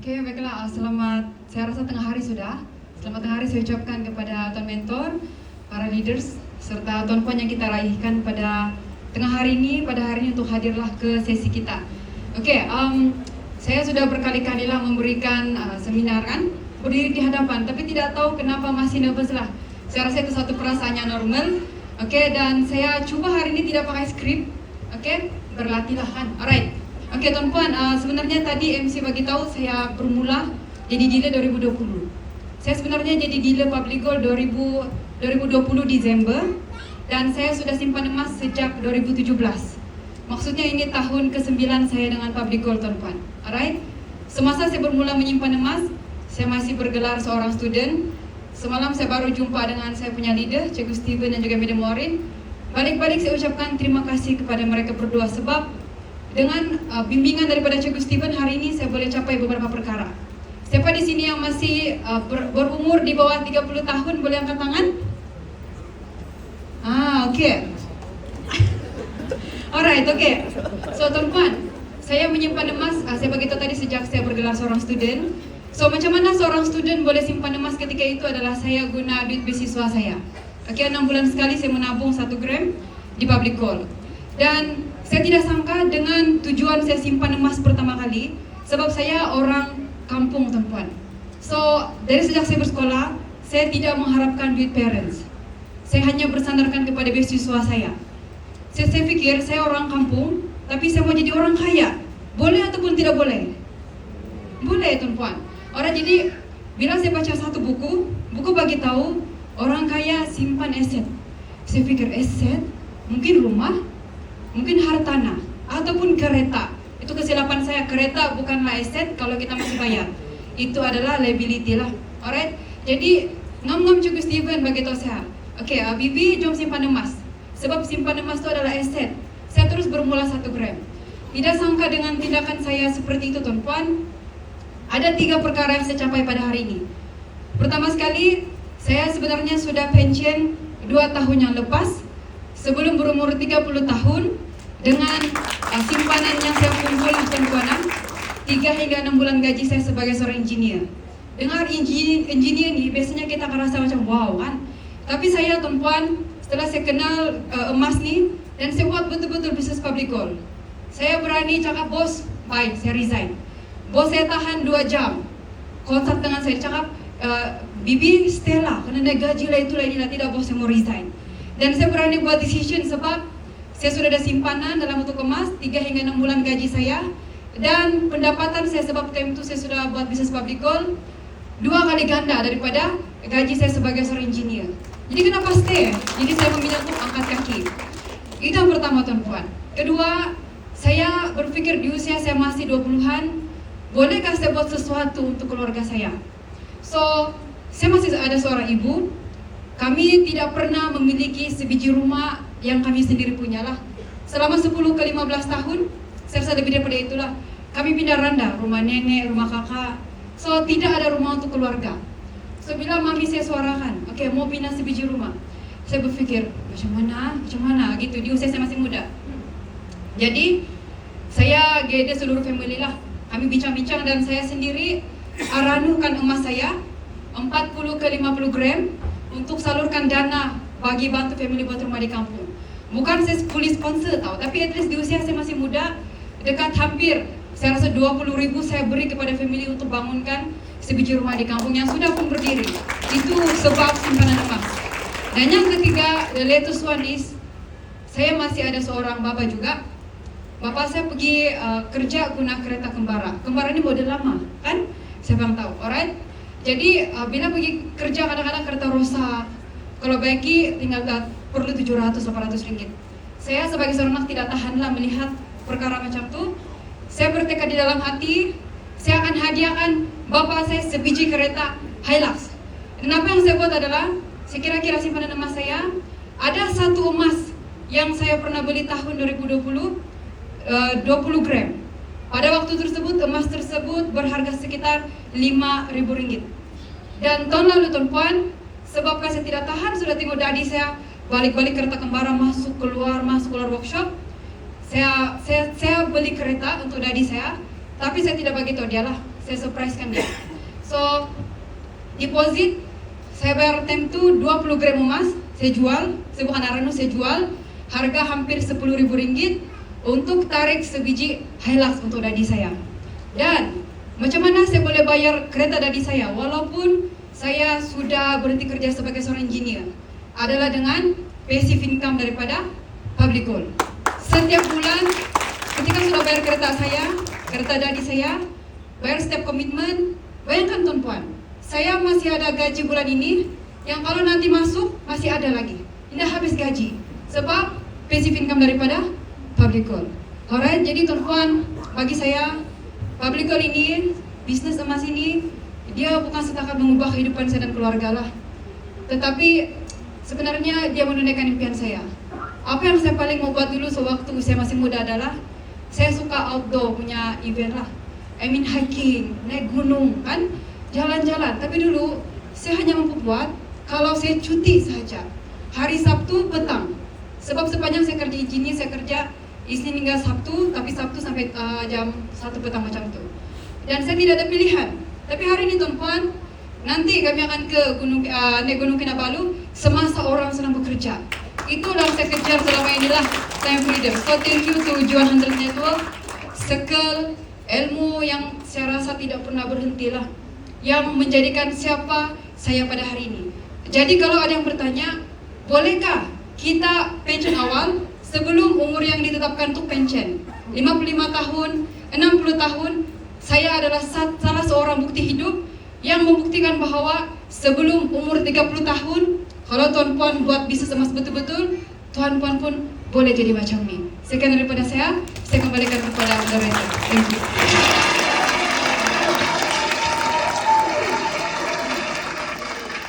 Okey, baiklah. Selamat, saya rasa tengah hari sudah. Selamat tengah hari saya ucapkan kepada Tuan Mentor, para leaders, serta Tuan Puan yang kita raihkan pada tengah hari ini, pada hari ini untuk hadirlah ke sesi kita. Okey, saya sudah berkali-kali lah memberikan seminar kan, berdiri di hadapan, tapi tidak tahu kenapa masih nervous lah. Saya rasa itu satu perasaan yang normal. Okey, dan saya cuba hari ini tidak pakai skrip. Okey, berlatihlah kan. Alright. Okey Tuan Puan, sebenarnya tadi MC bagi tahu saya bermula jadi dealer 2020. Saya sebenarnya jadi dealer Public Gold 2020 Disember dan saya sudah simpan emas sejak 2017. Maksudnya ini tahun ke-9 saya dengan Public Gold Tuan Puan. Alright. Semasa saya bermula menyimpan emas, saya masih bergelar seorang student. Semalam saya baru jumpa dengan saya punya leader, Cikgu Steven dan juga Madam Maureen. Balik-balik saya ucapkan terima kasih kepada mereka berdua sebab dengan bimbingan daripada Cikgu Steven hari ini saya boleh capai beberapa perkara. Siapa di sini yang masih berumur di bawah 30 tahun boleh angkat tangan? Okey. Alright, okey. So Tuan Puan, saya menyimpan emas, saya beritahu tadi sejak saya bergelar seorang student. So macam mana seorang student boleh simpan emas ketika itu adalah saya guna duit beasiswa saya. Okey, 6 bulan sekali saya menabung 1 gram di Public Gold. Dan saya tidak sangka dengan tujuan saya simpan emas pertama kali sebab saya orang kampung Tuan Puan. So dari sejak saya bersekolah, saya tidak mengharapkan duit parents. Saya hanya bersandarkan kepada beasiswa saya. Saya fikir saya orang kampung, tapi saya mau jadi orang kaya. Boleh ataupun tidak boleh? Boleh Tuan Puan. Orang jadi bila saya baca satu buku bagi tahu orang kaya simpan aset. Saya fikir aset, mungkin rumah, mungkin hartanah ataupun kereta. Itu kesilapan saya, kereta bukanlah aset kalau kita masih bayar. Itu adalah liability lah. Alright. Jadi ngam-ngam Cikgu Steven bagi tahu saya. Okey, Bibi jom simpan emas. Sebab simpan emas itu adalah aset. Saya terus bermula 1 gram. Tidak sangka dengan tindakan saya seperti itu Tuan Puan, ada 3 perkara yang saya capai pada hari ini. Pertama sekali, saya sebenarnya sudah pensiun 2 tahun yang lepas. Sebelum berumur 30 tahun, dengan simpanan yang saya kumpul Tuan Puan, 3 hingga 6 bulan gaji saya sebagai seorang engineer. Dengar engineer ni biasanya kita akan rasa macam wow kan. Tapi saya Tuan Puan, setelah saya kenal emas ni dan saya buat betul-betul bisnes Public Gold, saya berani cakap bos, bye, saya resign. Bos saya tahan 2 jam, kontak dengan saya cakap, Bibi stay lah, kena naik gaji lah itulah inilah, tidak bos saya mau resign. Dan saya berani buat decision sebab saya sudah ada simpanan dalam bentuk emas 3 hingga 6 bulan gaji saya. Dan pendapatan saya sebab time itu saya sudah buat bisnes Public Gold 2 kali ganda daripada gaji saya sebagai seorang engineer. Jadi kenapa stay? Jadi saya memilih untuk angkat kaki. Itu yang pertama Tuan Puan. Kedua, saya berfikir di usia saya masih 20-an, bolehkah saya buat sesuatu untuk keluarga saya? So, saya masih ada seorang ibu. Kami tidak pernah memiliki sebiji rumah yang kami sendiri punyalah. Selama 10 ke 15 tahun, saya rasa lebih daripada itulah, kami pindah randa, rumah nenek, rumah kakak. So tidak ada rumah untuk keluarga. So bila mami saya suarakan, okey mau pindah sebiji rumah, saya berfikir macam mana gitu, di usia saya masih muda. Jadi saya gather seluruh family lah. Kami bincang-bincang dan saya sendiri aranukan emas saya 40 ke 50 gram untuk salurkan dana bagi bantu family buat rumah di kampung. Bukan saya fully sponsor tau, tapi at least di usia saya masih muda, dekat hampir saya rasa 20,000 saya beri kepada family untuk bangunkan sebiji rumah di kampung yang sudah pun berdiri. Itu sebab simpanan emas. Dan yang ketiga, the latest one is, saya masih ada seorang bapa juga. Bapa saya pergi kerja guna kereta kembara. Kembara ini model lama, kan? Siapa yang tahu, alright? Jadi bila pergi kerja kadang-kadang kereta rosak. Kalau bagi tinggal perlu 700-800 ringgit. Saya sebagai seorang anak tidak tahanlah melihat perkara macam tu. Saya bertekad di dalam hati, saya akan hadiahkan bapa saya sebiji kereta Hilux. Dan apa yang saya buat adalah, saya kira-kira simpanan emas saya, ada satu emas yang saya pernah beli tahun 2020, 20 gram. Pada waktu tersebut, emas tersebut berharga sekitar 5,000 ringgit. Dan tahun lalu Tuan Puan, sebabkan saya tidak tahan, sudah tengok daddy saya balik-balik kereta kembara masuk keluar workshop. Saya beli kereta untuk daddy saya Tapi saya tidak bagi tahu dia lah, saya surprisekan dia. So, deposit, saya bayar time tu 20 gram emas, saya jual, saya bukan Arano, saya jual, harga hampir 10.000 ringgit untuk tarik sebiji Hilux untuk dadi saya. Dan macam mana saya boleh bayar kereta dadi saya walaupun saya sudah berhenti kerja sebagai seorang engineer? Adalah dengan passive income daripada public gold. Setiap bulan ketika sudah bayar kereta saya, kereta dadi saya, bayar setiap komitmen, bayangkan tuan-puan, saya masih ada gaji bulan ini yang kalau nanti masuk masih ada lagi. Tidak habis gaji sebab passive income daripada public gold. Alright, jadi tuan-puan, bagi saya public gold ini, bisnis emas ini, dia bukan setakat mengubah kehidupan saya dan keluarga lah, tetapi sebenarnya dia menunaikan impian saya. Apa yang saya paling mau buat dulu sewaktu saya masih muda adalah saya suka outdoor punya event lah. I mean hiking, naik gunung kan, jalan-jalan. Tapi dulu saya hanya mampu buat kalau saya cuti saja, hari Sabtu petang. Sebab sepanjang saya kerja engineer, saya kerja Isnin hingga Sabtu, tapi Sabtu sampai jam 1 petang macam tu. Dan saya tidak ada pilihan. Tapi hari ini tuan-puan, nanti kami akan ke naik Gunung Kinabalu semasa orang sedang bekerja. Itulah saya kejar selama inilah time freedom. So thank you to Juan 100 Network, Circle, ilmu yang saya rasa tidak pernah berhenti lah, yang menjadikan siapa saya pada hari ini. Jadi kalau ada yang bertanya, bolehkah kita pensiun awal sebelum umur yang ditetapkan untuk pensiun? 55 tahun, 60 tahun, saya adalah salah seorang bukti hidup yang membuktikan bahwa sebelum umur 30 tahun, kalau tuan-puan buat bisnis emas betul-betul, tuan-puan pun boleh jadi macam ni. Sekian daripada saya kembalikan kepada moderator. Thank you.